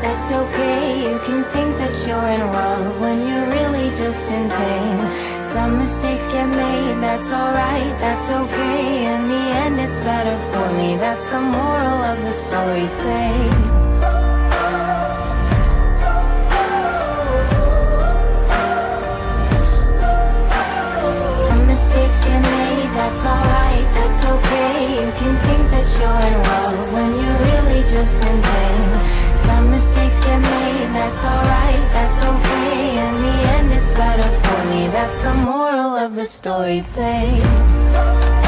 that's okay. You can think that you're in love when you're really just in pain. Some mistakes get made, that's alright, that's okay. In the end it's better for me, that's the moral of the story, babe. Mistakes get made, that's alright, that's okay. You can think that you're in love when you're really just in pain. Some mistakes get made, that's alright, that's okay. In the end it's better for me, that's the moral of the story, babe.